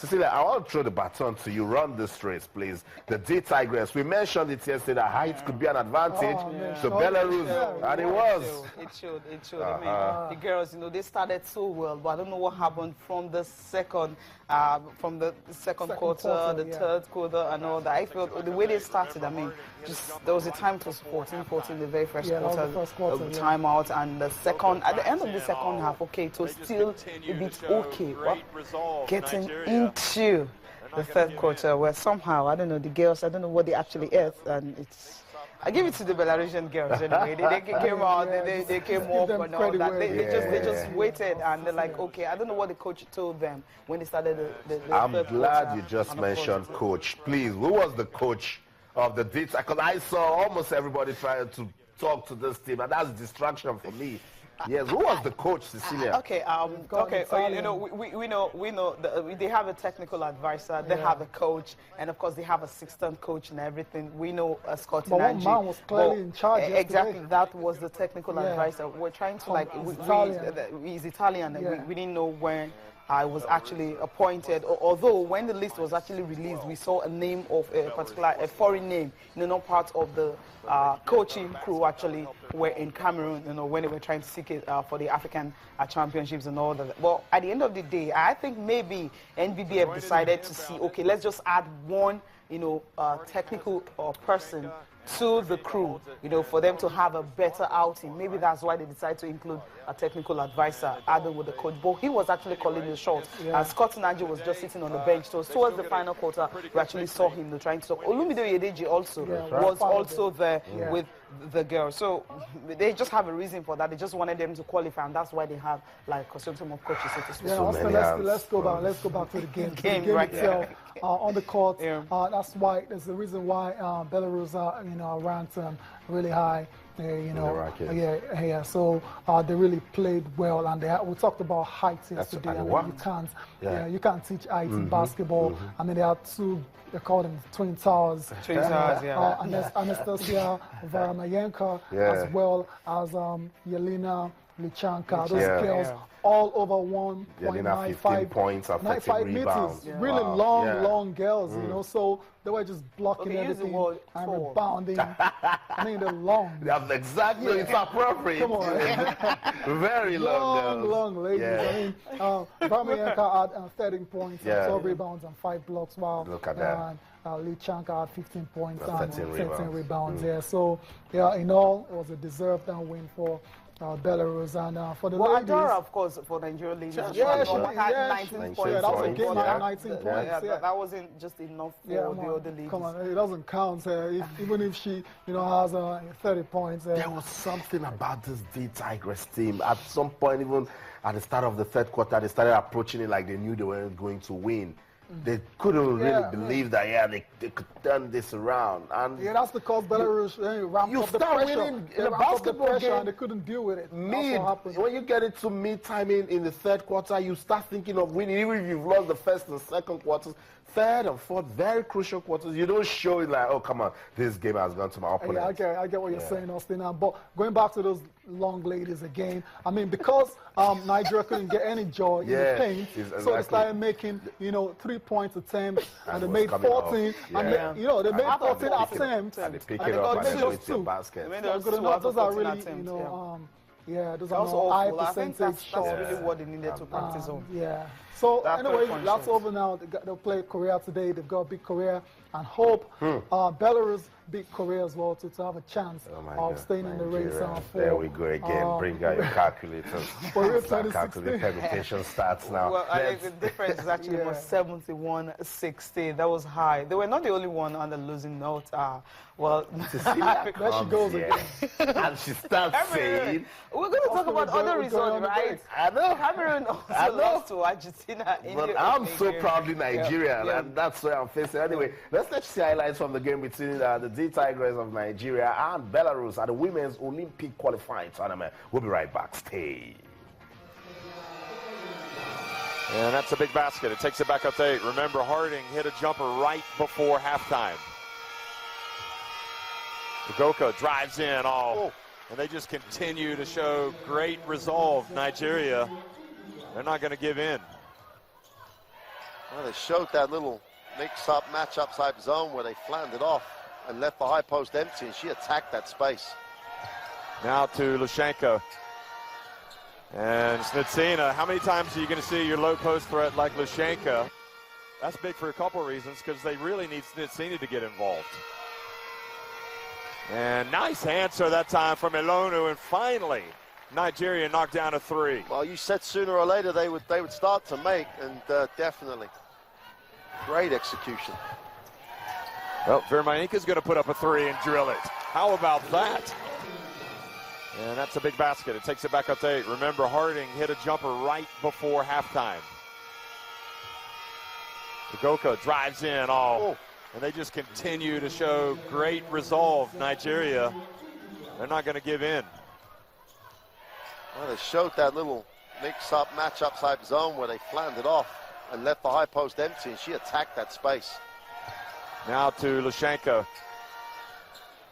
Cecilia, I want to throw the baton to you. Run this race, please. The D Tigress. We mentioned it yesterday that height could be an advantage to Belarus, and it was. It showed. I mean, the girls, they started so well, but I don't know what happened from the second quarter, the third quarter, and all that. I felt the way they started. I mean, just there was a time it was 14, the very first quarter, timeout, and the second at the end of the second half. Okay, it was still a bit okay. But getting into the third quarter, where somehow I don't know the girls. I don't know what they actually ate, and it's. I give it to the Belarusian girls anyway. They came out, they came up and all that. They just waited and they're like, okay, I don't know what the coach told them when they started the I'm third glad quarter. you just mentioned coach. Please, who was the coach of the D? Because I saw almost everybody trying to talk to this team, and that's distraction for me. Yes, who was the coach, Cecilia? Okay, we know they have a technical advisor, they have a coach, and of course they have a assistant coach and everything. We know Scott But one man was clearly in charge. Exactly, that was the technical advisor. We're trying to he's Italian. And we didn't know when I was actually appointed, although when the list was actually released, we saw a name of a foreign name, not part of the coaching crew actually were in Cameroon, when they were trying to seek it for the African championships and all that. Well, at the end of the day, I think maybe NBBF decided to see, okay, let's just add one, technical person to the crew, for them to have a better outing. Maybe that's why they decided to include a technical advisor added with the coach. But he was actually calling the shots. And Scott Naji was just sitting on the bench. So towards the final quarter, we actually saw him trying to talk. Olumide Oyedeji also was also there with the girls. So they just have a reason for that. They just wanted them to qualify, and that's why they have like a system of coaches. Let's go back to the game. The game itself on the court. That's why. There's the reason why Belarus are ranked really high. So they really played well, and we talked about height yesterday. You can't teach height in basketball. I mean, they had two. They call them twin towers. Anastasia Varamayenko, as well as Yelena Lichanka. Those girls all over 1.95 points, 95 meters. Really long girls, so they were just blocking everything and rebounding. I mean, they're long. Exactly, it's appropriate. Come on. Very long ladies. I mean, Varamayenko had 13 points, 12 rebounds and 5 blocks. Wow. Look at that. Lee Chanka had 15 points and 13 rebounds. So, in all, it was a deserved win for Belarus, and for the ladies. Adora, of course, for Nigeria ladies. Had 19 points. That was a game that had 19 points. That wasn't just enough for the other leagues. Come on, it doesn't count. Even if she, has 30 points. There was something about this D Tigress team. At some point, even at the start of the third quarter, they started approaching it like they knew they weren't going to win. They couldn't really believe that, they could turn this around. And that's because Belarus ramped up the pressure. In a basketball game, and they couldn't deal with it. When you get into mid-time in the third quarter, you start thinking of winning. Even if you've lost the first and second quarters, third and fourth, very crucial quarters, you don't show it like, oh, come on, this game has gone to my opponent. I get what you're saying, Austin. But going back to those long ladies again, I mean, because Nigeria couldn't get any joy in the paint, so they started making, 3-point attempts, and they made 14. And they made 14 attempts, and they pick it up and then it's your basket. Those are really, those are more high percentage shots. That's really what they needed to practice on. So anyway, that's over now. They'll play Korea today. They've got a big Korea, and hope Belarus beat Korea as well to have a chance of staying in the race. There we go again. Bring out your calculators. Permutation starts now. Well, I think the difference is actually was 71-16. That was high. They were not the only one on the losing note. There she goes again. And she starts saying, we're going to talk about other results, right? I know. Cameroon also lost to Argentina. But I'm so proudly Nigerian, and that's where I'm facing. Anyway, let's see highlights from the game between the D Tigers of Nigeria and Belarus at the Women's Olympic Qualifying Tournament. We'll be right back. Stay. And that's a big basket. It takes it back up to 8. Remember, Harding hit a jumper right before halftime. Ugoka drives in and they just continue to show great resolve. Nigeria, they're not going to give in. Well, they showed that little mix-up, match-up type zone where they flattened it off and left the high post empty, and she attacked that space. Now to Lushenko. And Snitsina. How many times are you going to see your low post threat like Lushenko? That's big for a couple of reasons, because they really need Snitsina to get involved. And nice answer that time from Elonu, and finally Nigeria knocked down a 3. Well, you said sooner or later they would start to make, and definitely great execution. Well, Vermainka's going to put up a 3 and drill it. How about that? And that's a big basket. It takes it back up to 8. Remember, Harding hit a jumper right before halftime. Ugoka drives in. And they just continue to show great resolve. Nigeria, they're not going to give in. Well, they showed that little mix-up, match-up type zone where they flattened it off and left the high post empty, and she attacked that space. Now to Lushenko.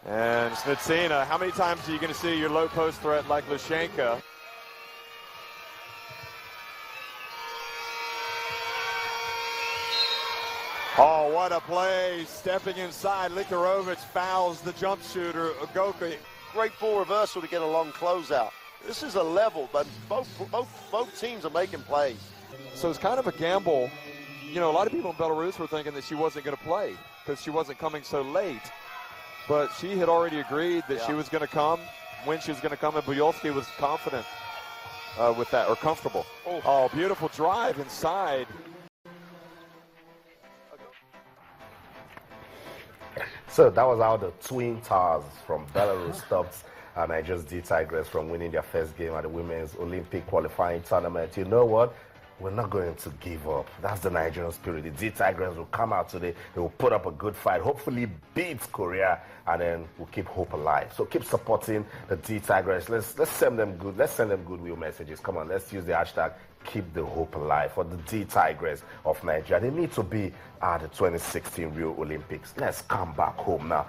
And Snitsina. How many times are you going to see your low post threat like Lushenko? Oh, what a play. Stepping inside, Likarovic fouls the jump shooter, Ugoka. Great full reversal to get a long closeout. This is a level, but both teams are making plays. So it's kind of a gamble. You know, a lot of people in Belarus were thinking that she wasn't going to play because she wasn't coming so late. But she had already agreed that she was going to come, when she was going to come, and Buyolski was confident with that, or comfortable. Oh, beautiful drive inside. So that was how the Twin Towers from Belarus stopped Nigeria's D Tigers from winning their first game at the Women's Olympic qualifying tournament. You know what? We're not going to give up. That's the Nigerian spirit. The D Tigers will come out today. They will put up a good fight, hopefully beat Korea, and then we'll keep hope alive. So keep supporting the D Tigers. Let's send them good. Let's send them goodwill messages. Come on, let's use the hashtag Keep the Hope Alive for the D Tigers of Nigeria. They need to be at the 2016 Rio Olympics. Let's come back home now.